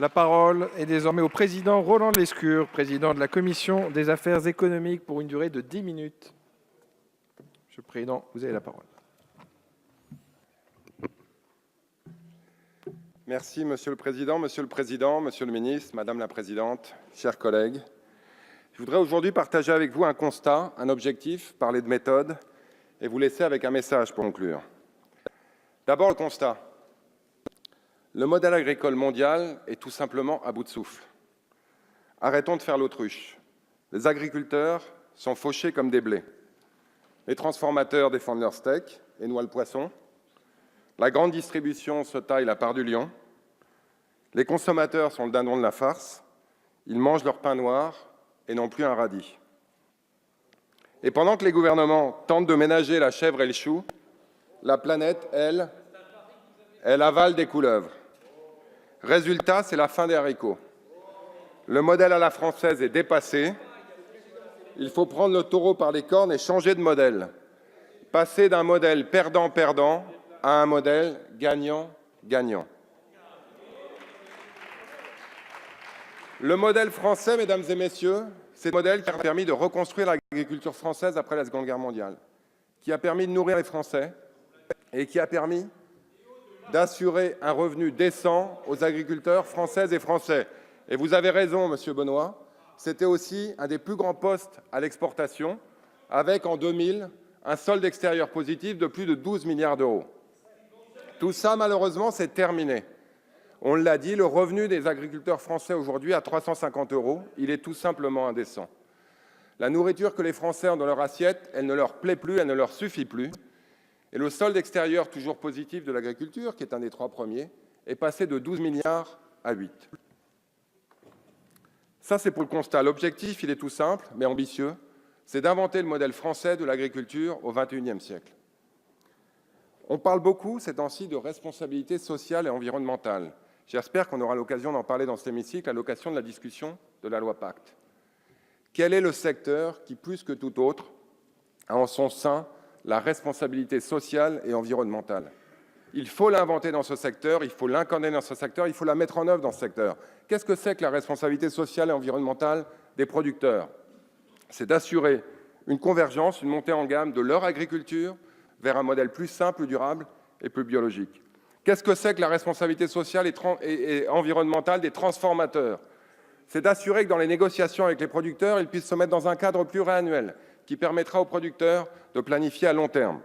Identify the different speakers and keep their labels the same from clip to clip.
Speaker 1: La parole est désormais au président Roland Lescure, président de la Commission des affaires économiques, pour une durée de 10 minutes. Monsieur le Président, vous avez la parole.
Speaker 2: Merci, Monsieur le Président, Monsieur le Ministre, Madame la Présidente, chers collègues. Je voudrais aujourd'hui partager avec vous un constat, un objectif, parler de méthode et vous laisser avec un message pour conclure. D'abord, le constat. Le modèle agricole mondial est tout simplement à bout de souffle. Arrêtons de faire l'autruche. Les agriculteurs sont fauchés comme des blés. Les transformateurs défendent leur steak et noient le poisson. La grande distribution se taille la part du lion. Les consommateurs sont le dindon de la farce. Ils mangent leur pain noir et non plus un radis. Et pendant que les gouvernements tentent de ménager la chèvre et le chou, la planète, elle avale des couleuvres. Résultat, c'est la fin des haricots. Le modèle à la française est dépassé. Il faut prendre le taureau par les cornes et changer de modèle. Passer d'un modèle perdant-perdant à un modèle gagnant-gagnant. Le modèle français, mesdames et messieurs, c'est le modèle qui a permis de reconstruire l'agriculture française après la Seconde Guerre mondiale, qui a permis de nourrir les Français et qui a permis d'assurer un revenu décent aux agriculteurs françaises et français. Et vous avez raison, Monsieur Benoît, c'était aussi un des plus grands postes à l'exportation, avec en 2000 un solde extérieur positif de plus de 12 milliards d'euros. Tout ça, malheureusement, c'est terminé. On l'a dit, le revenu des agriculteurs français aujourd'hui à 350 €, il est tout simplement indécent. La nourriture que les Français ont dans leur assiette, elle ne leur plaît plus, elle ne leur suffit plus. Et le solde extérieur toujours positif de l'agriculture, qui est un des 3 premiers, est passé de 12 milliards à 8. Ça, c'est pour le constat. L'objectif, il est tout simple, mais ambitieux, c'est d'inventer le modèle français de l'agriculture au XXIe siècle. On parle beaucoup ces temps-ci de responsabilité sociale et environnementale. J'espère qu'on aura l'occasion d'en parler dans cet hémicycle à l'occasion de la discussion de la loi Pacte. Quel est le secteur qui, plus que tout autre, a en son sein la responsabilité sociale et environnementale? Il faut l'inventer dans ce secteur, il faut l'incarner dans ce secteur, il faut la mettre en œuvre dans ce secteur. Qu'est-ce que c'est que la responsabilité sociale et environnementale des producteurs? C'est d'assurer une convergence, une montée en gamme de leur agriculture vers un modèle plus simple, plus durable et plus biologique. Qu'est-ce que c'est que la responsabilité sociale et environnementale des transformateurs? C'est d'assurer que dans les négociations avec les producteurs, ils puissent se mettre dans un cadre pluriannuel qui permettra aux producteurs de planifier à long terme.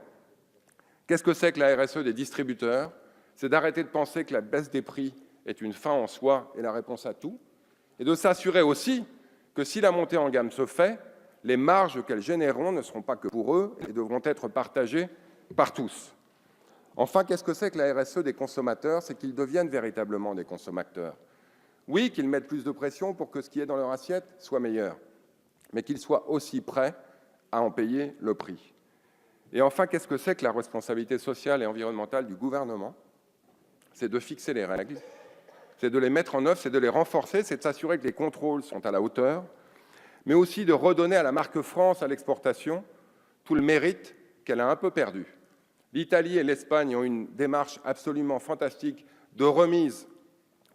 Speaker 2: Qu'est-ce que c'est que la RSE des distributeurs? C'est d'arrêter de penser que la baisse des prix est une fin en soi et la réponse à tout, et de s'assurer aussi que si la montée en gamme se fait, les marges qu'elles généreront ne seront pas que pour eux et devront être partagées par tous. Enfin, qu'est-ce que c'est que la RSE des consommateurs? C'est qu'ils deviennent véritablement des consommateurs. Oui, qu'ils mettent plus de pression pour que ce qui est dans leur assiette soit meilleur, mais qu'ils soient aussi prêts à en payer le prix. Et enfin, qu'est-ce que c'est que la responsabilité sociale et environnementale du gouvernement? C'est de fixer les règles, c'est de les mettre en œuvre, c'est de les renforcer, c'est de s'assurer que les contrôles sont à la hauteur, mais aussi de redonner à la marque France à l'exportation tout le mérite qu'elle a un peu perdu. L'Italie et l'Espagne ont une démarche absolument fantastique de remise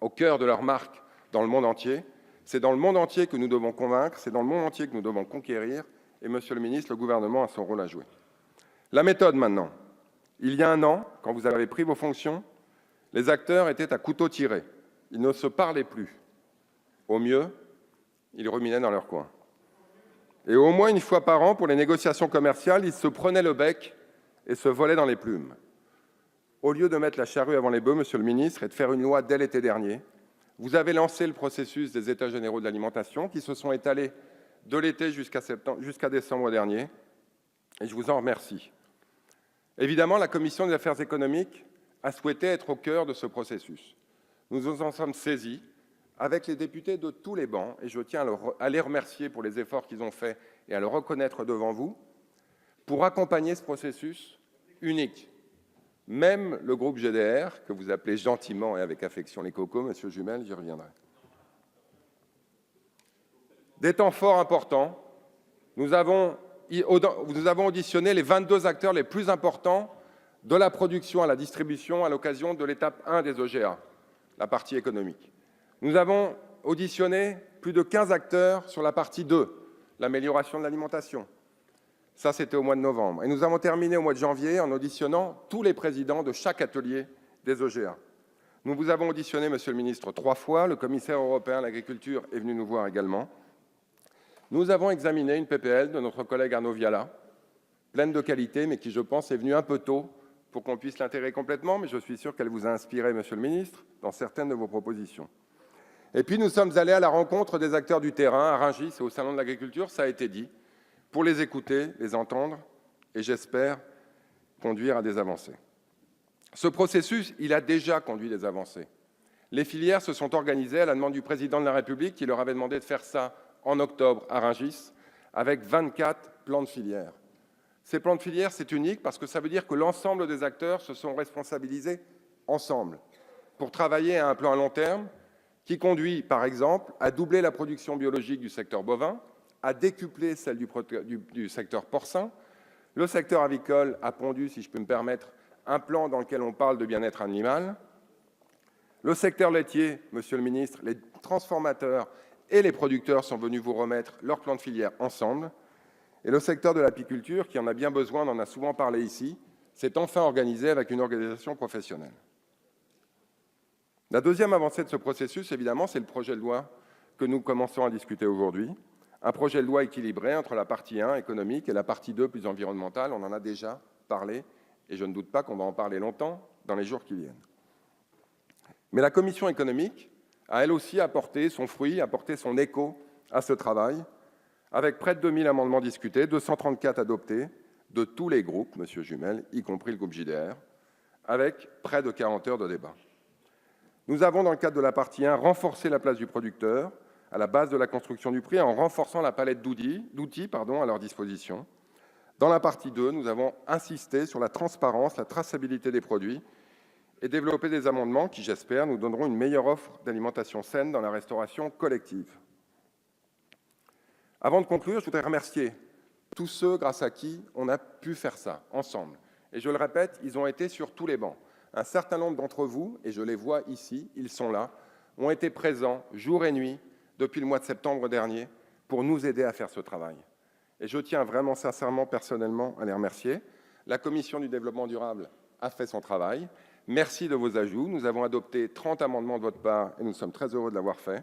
Speaker 2: au cœur de leur marque dans le monde entier. C'est dans le monde entier que nous devons convaincre, c'est dans le monde entier que nous devons conquérir, et Monsieur le Ministre, le gouvernement a son rôle à jouer. La méthode maintenant. Il y a un an, quand vous avez pris vos fonctions, les acteurs étaient à couteau tiré. Ils ne se parlaient plus. Au mieux, ils ruminaient dans leur coin. Et au moins une fois par an, pour les négociations commerciales, ils se prenaient le bec et se volaient dans les plumes. Au lieu de mettre la charrue avant les bœufs, Monsieur le Ministre, et de faire une loi dès l'été dernier, vous avez lancé le processus des États généraux de l'alimentation qui se sont étalés de l'été jusqu'à décembre dernier, et je vous en remercie. Évidemment, la Commission des affaires économiques a souhaité être au cœur de ce processus. Nous nous en sommes saisis avec les députés de tous les bancs, et je tiens à les remercier pour les efforts qu'ils ont faits et à le reconnaître devant vous, pour accompagner ce processus unique. Même le groupe GDR, que vous appelez gentiment et avec affection les cocos, Monsieur Jumel, j'y reviendrai. Des temps forts importants, nous avons auditionné les 22 acteurs les plus importants de la production à la distribution à l'occasion de l'étape 1 des OGA, la partie économique. Nous avons auditionné plus de 15 acteurs sur la partie 2, l'amélioration de l'alimentation. Ça, c'était au mois de novembre. Et nous avons terminé au mois de janvier en auditionnant tous les présidents de chaque atelier des EGA. Nous vous avons auditionné, Monsieur le Ministre, 3 fois. Le commissaire européen à l'agriculture est venu nous voir également. Nous avons examiné une PPL de notre collègue Arnaud Viala, pleine de qualité, mais qui, je pense, est venue un peu tôt pour qu'on puisse l'intégrer complètement, mais je suis sûr qu'elle vous a inspiré, Monsieur le Ministre, dans certaines de vos propositions. Et puis, nous sommes allés à la rencontre des acteurs du terrain, à Rungis et au Salon de l'Agriculture, ça a été dit, pour les écouter, les entendre, et j'espère conduire à des avancées. Ce processus, il a déjà conduit des avancées. Les filières se sont organisées à la demande du Président de la République qui leur avait demandé de faire ça en octobre à Rungis, avec 24 plans de filière. Ces plans de filière, c'est unique parce que ça veut dire que l'ensemble des acteurs se sont responsabilisés ensemble pour travailler à un plan à long terme qui conduit, par exemple, à doubler la production biologique du secteur bovin, à décupler celle du secteur porcin. Le secteur avicole a pondu, si je peux me permettre, un plan dans lequel on parle de bien-être animal. Le secteur laitier, Monsieur le Ministre, les transformateurs et les producteurs sont venus vous remettre leur plan de filière ensemble. Et le secteur de l'apiculture, qui en a bien besoin, on en a souvent parlé ici, s'est enfin organisé avec une organisation professionnelle. La deuxième avancée de ce processus, évidemment, c'est le projet de loi que nous commençons à discuter aujourd'hui. Un projet de loi équilibré entre la partie 1, économique, et la partie 2, plus environnementale. On en a déjà parlé, et je ne doute pas qu'on va en parler longtemps dans les jours qui viennent. Mais la Commission économique a, elle aussi, apporté son fruit, apporté son écho à ce travail, avec près de 2000 amendements discutés, 234 adoptés, de tous les groupes, Monsieur Jumel, y compris le groupe JDR, avec près de 40 heures de débat. Nous avons, dans le cadre de la partie 1, renforcé la place du producteur à la base de la construction du prix en renforçant la palette d'outils à leur disposition. Dans la partie 2, nous avons insisté sur la transparence, la traçabilité des produits et développé des amendements qui, j'espère, nous donneront une meilleure offre d'alimentation saine dans la restauration collective. Avant de conclure, je voudrais remercier tous ceux grâce à qui on a pu faire ça ensemble. Et je le répète, ils ont été sur tous les bancs. Un certain nombre d'entre vous, et je les vois ici, ils sont là, ont été présents jour et nuit depuis le mois de septembre dernier pour nous aider à faire ce travail. Et je tiens vraiment sincèrement, personnellement, à les remercier. La Commission du développement durable a fait son travail. Merci de vos ajouts. Nous avons adopté 30 amendements de votre part et nous sommes très heureux de l'avoir fait.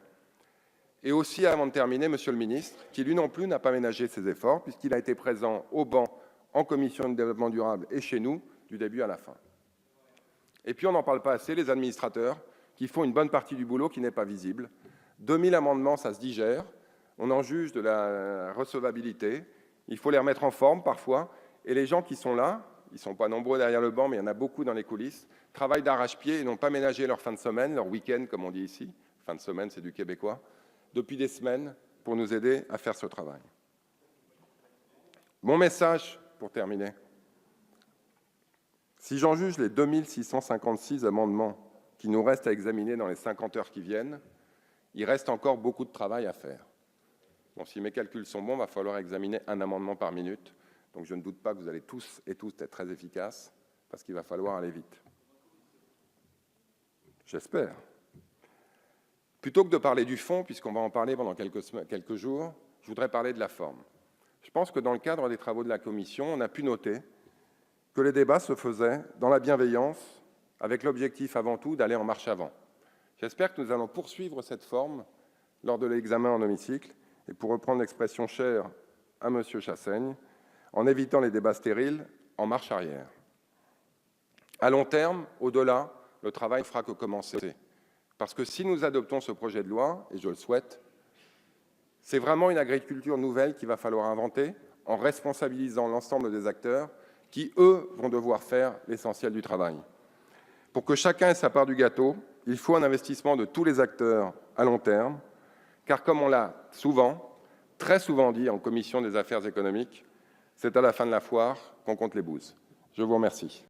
Speaker 2: Et aussi, avant de terminer, Monsieur le Ministre, qui lui non plus n'a pas ménagé ses efforts puisqu'il a été présent au banc en Commission du développement durable et chez nous du début à la fin. Et puis, on n'en parle pas assez, les administrateurs qui font une bonne partie du boulot qui n'est pas visible. 2000 amendements, ça se digère. On en juge de la recevabilité. Il faut les remettre en forme parfois. Et les gens qui sont là, ils ne sont pas nombreux derrière le banc, mais il y en a beaucoup dans les coulisses, travaillent d'arrache-pied et n'ont pas ménagé leur fin de semaine, leur week-end, comme on dit ici. Fin de semaine, c'est du québécois. Depuis des semaines, pour nous aider à faire ce travail. Mon message, pour terminer, si j'en juge les 2656 amendements qui nous restent à examiner dans les 50 heures qui viennent, il reste encore beaucoup de travail à faire. Bon, si mes calculs sont bons, il va falloir examiner un amendement par minute. Donc je ne doute pas que vous allez tous et toutes être très efficaces, parce qu'il va falloir aller vite. J'espère. Plutôt que de parler du fond, puisqu'on va en parler pendant quelques jours, je voudrais parler de la forme. Je pense que dans le cadre des travaux de la Commission, on a pu noter que les débats se faisaient dans la bienveillance, avec l'objectif avant tout d'aller en marche avant. J'espère que nous allons poursuivre cette forme lors de l'examen en hémicycle, et pour reprendre l'expression chère à M. Chassaigne, en évitant les débats stériles, en marche arrière. À long terme, au-delà, le travail ne fera que commencer. Parce que si nous adoptons ce projet de loi, et je le souhaite, c'est vraiment une agriculture nouvelle qu'il va falloir inventer en responsabilisant l'ensemble des acteurs qui, eux, vont devoir faire l'essentiel du travail. Pour que chacun ait sa part du gâteau, il faut un investissement de tous les acteurs à long terme, car comme on l'a souvent, très souvent dit en commission des affaires économiques, c'est à la fin de la foire qu'on compte les bouses. Je vous remercie.